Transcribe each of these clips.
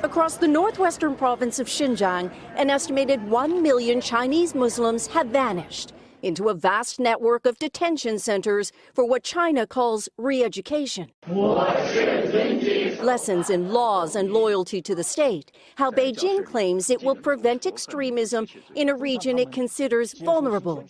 Across the northwestern province of Xinjiang, an estimated 1 million Chinese Muslims have vanished into a vast network of detention centers for what China calls re-education. Lessons in laws and loyalty to the state, how Beijing claims it will prevent extremism in a region it considers vulnerable.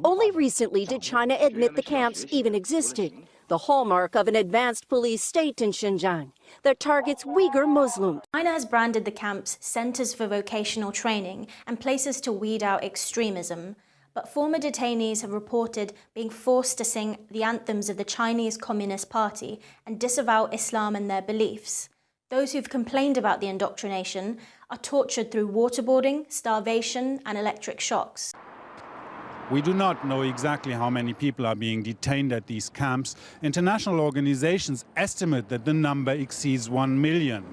Only recently did China admit the camps even existed, the hallmark of an advanced police state in Xinjiang that targets Uyghur Muslims. China has branded the camps centers for vocational training and places to weed out extremism. But former detainees have reported being forced to sing the anthems of the Chinese Communist Party and disavow Islam and their beliefs. Those who've complained about the indoctrination are tortured through waterboarding, starvation, and electric shocks. We do not know exactly how many people are being detained at these camps. International organizations estimate that the number exceeds 1 million.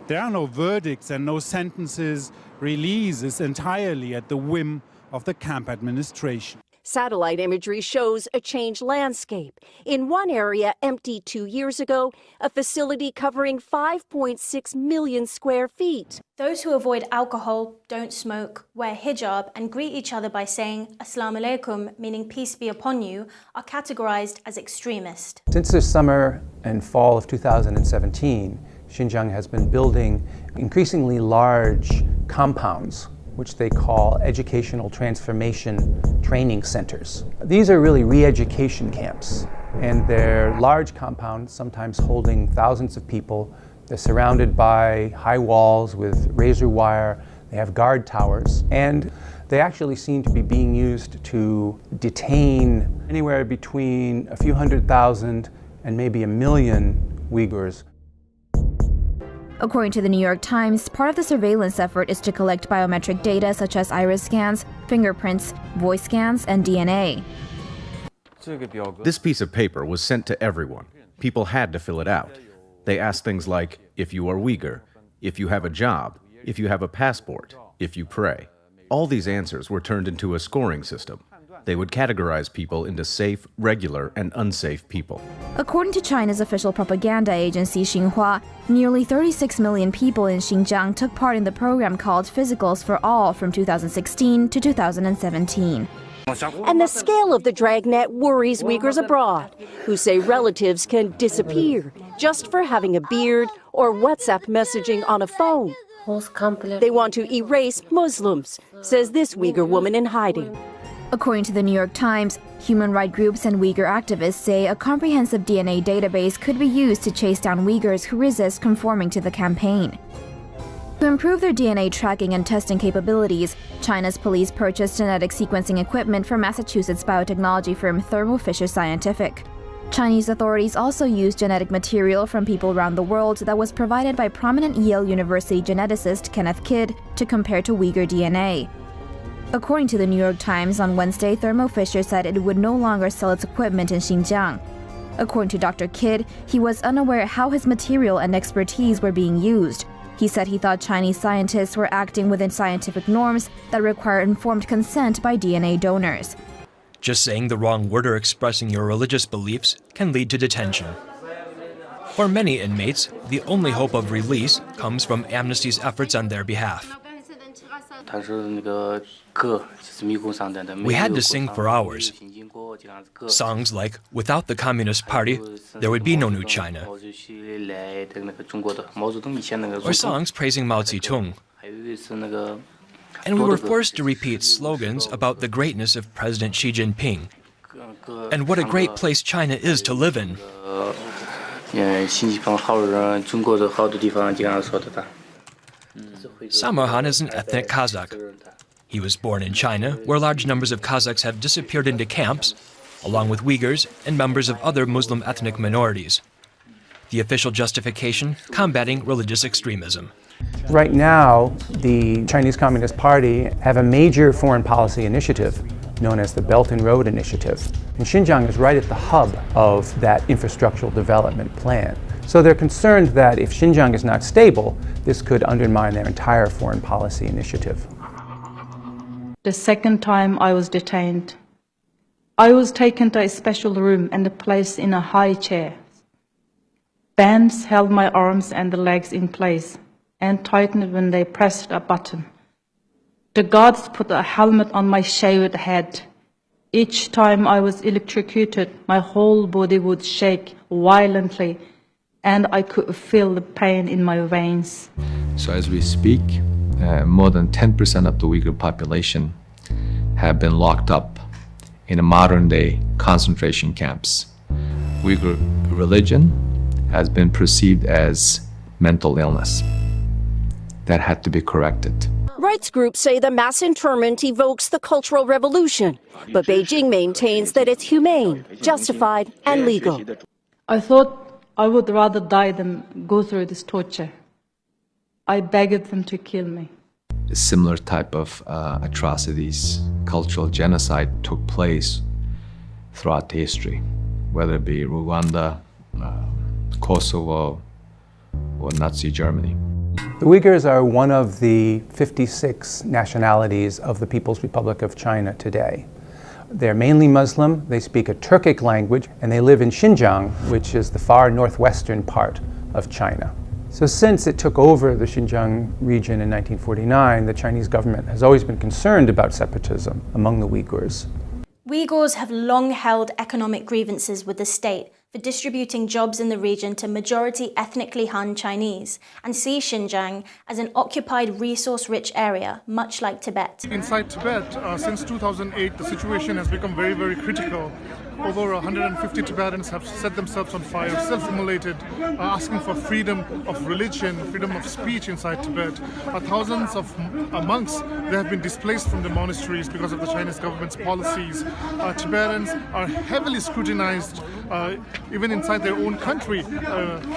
There are no verdicts and no sentences. Release is entirely at the whim of the camp administration. Satellite imagery shows a changed landscape. In one area emptied 2 years ago, a facility covering 5.6 million square feet. Those who avoid alcohol, don't smoke, wear hijab, and greet each other by saying Assalamu alaikum, meaning peace be upon you, are categorized as extremist. Since the summer and fall of 2017, Xinjiang has been building increasingly large compounds, which they call educational transformation training centers. These are really re-education camps, and they're large compounds, sometimes holding thousands of people. They're surrounded by high walls with razor wire. They have guard towers, and they actually seem to be being used to detain anywhere between a few 100,000 and maybe 1 million Uyghurs. According to the New York Times, part of the surveillance effort is to collect biometric data such as iris scans, fingerprints, voice scans, and DNA. This piece of paper was sent to everyone. People had to fill it out. They asked things like, if you are Uyghur, if you have a job, if you have a passport, if you pray. All these answers were turned into a scoring system. They would categorize people into safe, regular, and unsafe people. According to China's official propaganda agency Xinhua, nearly 36 million people in Xinjiang took part in the program called Physicals for All from 2016 to 2017. And the scale of the dragnet worries Uyghurs abroad, who say relatives can disappear just for having a beard or WhatsApp messaging on a phone. They want to erase Muslims, says this Uyghur woman in hiding. According to the New York Times, human rights groups and Uyghur activists say a comprehensive DNA database could be used to chase down Uyghurs who resist conforming to the campaign. To improve their DNA tracking and testing capabilities, China's police purchased genetic sequencing equipment from Massachusetts biotechnology firm Thermo Fisher Scientific. Chinese authorities also used genetic material from people around the world that was provided by prominent Yale University geneticist Kenneth Kidd to compare to Uyghur DNA. According to the New York Times, on Wednesday, Thermo Fisher said it would no longer sell its equipment in Xinjiang. According to Dr. Kidd, he was unaware how his material and expertise were being used. He said he thought Chinese scientists were acting within scientific norms that require informed consent by DNA donors. Just saying the wrong word or expressing your religious beliefs can lead to detention. For many inmates, the only hope of release comes from Amnesty's efforts on their behalf. We had to sing for hours. Songs like, without the Communist Party, there would be no new China. Or songs praising Mao Zedong. And we were forced to repeat slogans about the greatness of President Xi Jinping and what a great place China is to live in. Samarhan is an ethnic Kazakh. He was born in China, where large numbers of Kazakhs have disappeared into camps, along with Uyghurs and members of other Muslim ethnic minorities. The official justification, combating religious extremism. Right now, the Chinese Communist Party have a major foreign policy initiative known as the Belt and Road Initiative. And Xinjiang is right at the hub of that infrastructural development plan. So they're concerned that if Xinjiang is not stable, this could undermine their entire foreign policy initiative. The second time I was detained, I was taken to a special room and placed in a high chair. Bands held my arms and the legs in place. and tightened when they pressed a button. The guards put a helmet on my shaved head. Each time I was electrocuted, my whole body would shake violently, and I could feel the pain in my veins. So as we speak, more than 10% of the Uyghur population have been locked up in modern-day concentration camps. Uyghur religion has been perceived as mental illness. That had to be corrected. Rights groups say the mass internment evokes the Cultural Revolution, but Beijing maintains that it's humane, justified, and legal. I thought I would rather die than go through this torture. I begged them to kill me. Similar type of atrocities, cultural genocide took place throughout history, whether it be Rwanda, Kosovo, or Nazi Germany. The Uyghurs are one of the 56 nationalities of the People's Republic of China today. They're mainly Muslim, they speak a Turkic language, and they live in Xinjiang, which is the far northwestern part of China. So since it took over the Xinjiang region in 1949, the Chinese government has always been concerned about separatism among the Uyghurs. Uyghurs have long held economic grievances with the state for distributing jobs in the region to majority ethnically Han Chinese, and see Xinjiang as an occupied resource-rich area, much like Tibet. Inside Tibet, since 2008, the situation has become very, very critical. Over 150 Tibetans have set themselves on fire, self-immolated, asking for freedom of religion, freedom of speech inside Tibet. Thousands of monks, they have been displaced from the monasteries because of the Chinese government's policies. Tibetans are heavily scrutinized, even inside their own country.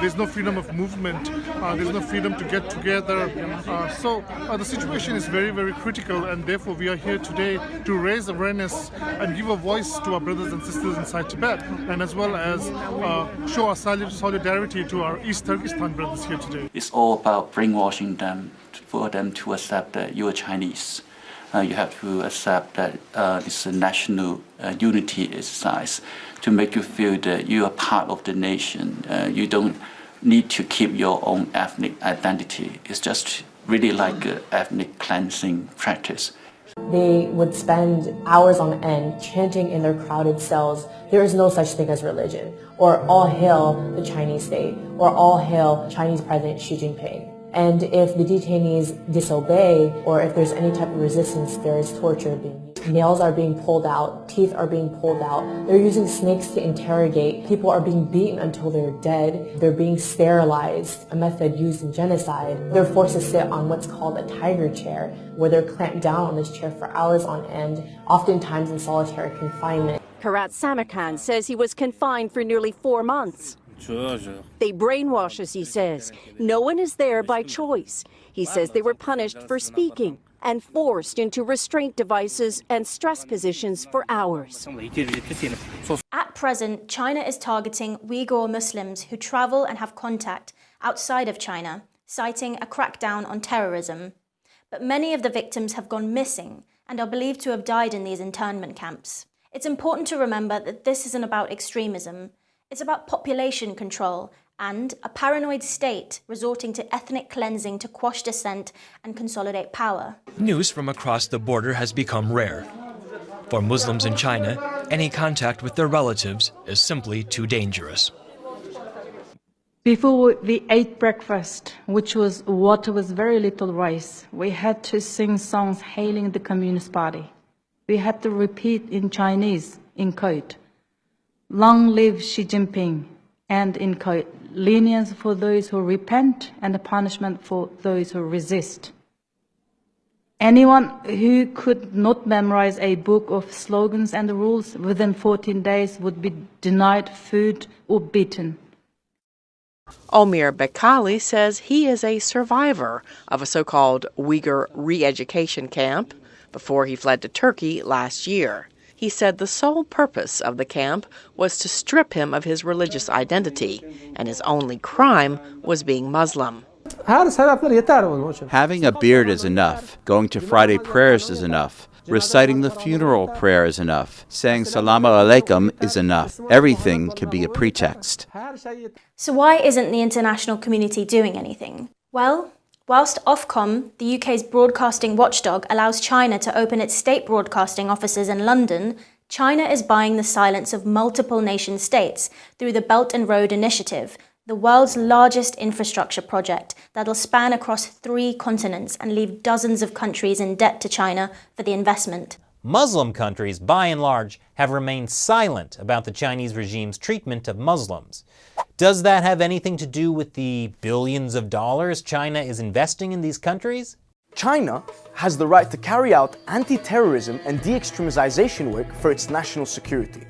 There's no freedom of movement, there's no freedom to get together. So the situation is very, very critical, and therefore we are here today to raise awareness and give a voice to our brothers and sisters inside Tibet, and as well as show our solidarity to our East Turkestan brothers here today. It's all about brainwashing them for them to accept that you are Chinese. You have to accept that this national unity exercise to make you feel that you are part of the nation. You don't need to keep your own ethnic identity. It's just really like an ethnic cleansing practice. They would spend hours on end chanting in their crowded cells, "There is no such thing as religion," or "All hail the Chinese state," or "All hail Chinese President Xi Jinping." And if the detainees disobey, or if there's any type of resistance, there is torture being used. Nails are being pulled out, teeth are being pulled out. They're using snakes to interrogate. People are being beaten until they're dead. They're being sterilized, a method used in genocide. They're forced to sit on what's called a tiger chair, where they're clamped down on this chair for hours on end, oftentimes in solitary confinement. Karat Samarkand says he was confined for nearly 4 months. They brainwash us, he says. No one is there by choice. He says they were punished for speaking and forced into restraint devices and stress positions for hours. At present, China is targeting Uyghur Muslims who travel and have contact outside of China, citing a crackdown on terrorism. But many of the victims have gone missing and are believed to have died in these internment camps. It's important to remember that this isn't about extremism. It's about population control and a paranoid state resorting to ethnic cleansing to quash dissent and consolidate power. News from across the border has become rare. For Muslims in China, any contact with their relatives is simply too dangerous. Before we ate breakfast, which was water with very little rice, we had to sing songs hailing the Communist Party. We had to repeat in Chinese, in quote, "Long live Xi Jinping," and in quote, "Lenience for those who repent and a punishment for those who resist." Anyone who could not memorize a book of slogans and rules within 14 days would be denied food or beaten. Omir Bekali says he is a survivor of a so-called Uyghur re-education camp before he fled to Turkey last year. He said the sole purpose of the camp was to strip him of his religious identity, and his only crime was being Muslim. Having a beard is enough. Going to Friday prayers is enough. Reciting the funeral prayer is enough. Saying Salaam alaikum is enough. Everything can be a pretext. So why isn't the international community doing anything? Well, Whilst Ofcom, the UK's broadcasting watchdog, allows China to open its state broadcasting offices in London, China is buying the silence of multiple nation-states through the Belt and Road Initiative, the world's largest infrastructure project that'll span across 3 continents and leave dozens of countries in debt to China for the investment. Muslim countries, by and large, have remained silent about the Chinese regime's treatment of Muslims. Does that have anything to do with the billions of dollars China is investing in these countries? China has the right to carry out anti-terrorism and de-extremization work for its national security.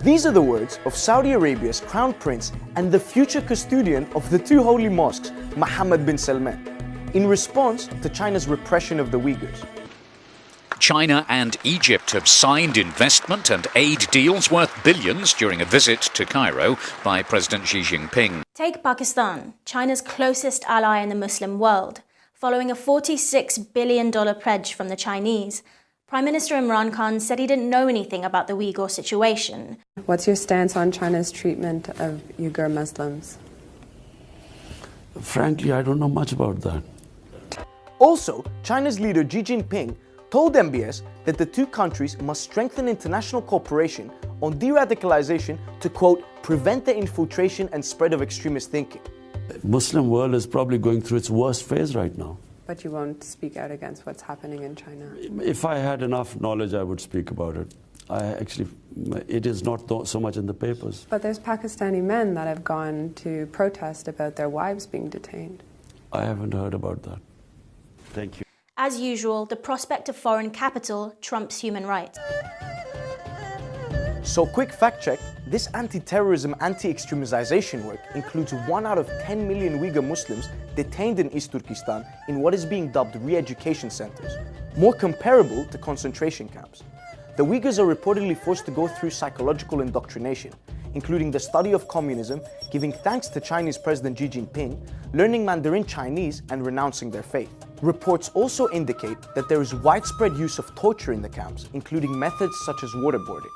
These are the words of Saudi Arabia's Crown Prince and the future custodian of the 2 holy mosques, Mohammed bin Salman, in response to China's repression of the Uyghurs. China and Egypt have signed investment and aid deals worth billions during a visit to Cairo by President Xi Jinping. Take Pakistan, China's closest ally in the Muslim world. Following a $46 billion pledge from the Chinese, Prime Minister Imran Khan said he didn't know anything about the Uyghur situation. What's your stance on China's treatment of Uyghur Muslims? Frankly, I don't know much about that. Also, China's leader Xi Jinping told MBS that the 2 countries must strengthen international cooperation on de-radicalization to, quote, prevent the infiltration and spread of extremist thinking. The Muslim world is probably going through its worst phase right now. But you won't speak out against what's happening in China? If I had enough knowledge, I would speak about it. It is not so much in the papers. But there's Pakistani men that have gone to protest about their wives being detained. I haven't heard about that. Thank you. As usual, the prospect of foreign capital trumps human rights. So quick fact check, this anti-terrorism, anti-extremization work includes 1 out of 10 million Uyghur Muslims detained in East Turkestan in what is being dubbed re-education centers, more comparable to concentration camps. The Uyghurs are reportedly forced to go through psychological indoctrination, including the study of communism, giving thanks to Chinese President Xi Jinping, learning Mandarin Chinese, and renouncing their faith. Reports also indicate that there is widespread use of torture in the camps, including methods such as waterboarding.